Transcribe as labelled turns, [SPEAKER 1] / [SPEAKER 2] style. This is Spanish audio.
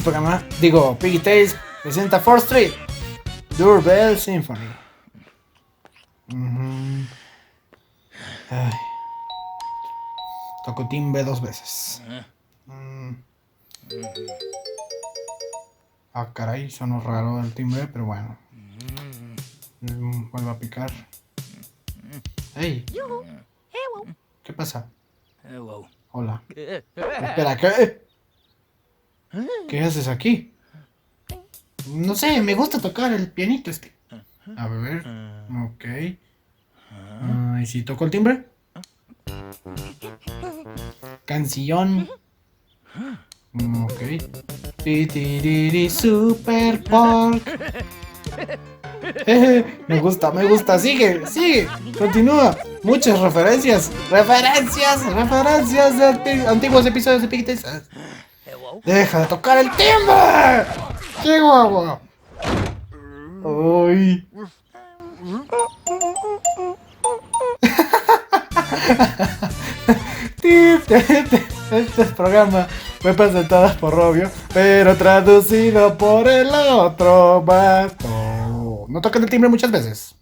[SPEAKER 1] Este programa, digo, Piggy Tales presenta 4th Street, Doorbell Symphony. Ay. Toco timbre 2 veces. Ah, caray, sonó raro el timbre, pero bueno. Vuelvo a picar. Hey. ¿Qué pasa? Hola. Espera, ¿qué? ¿Qué haces aquí? No sé, me gusta tocar el pianito este. A ver. Ok. ¿Y si toco el timbre? Canción. Ok. Titiriri Super Pork. Me gusta. Sigue. Continúa. Muchas referencias de antiguos episodios de Piggy Tales. Deja de tocar el timbre. Chihuahua. Uy. Este programa fue presentado por Robio, pero traducido por el otro vato. No toquen el timbre muchas veces.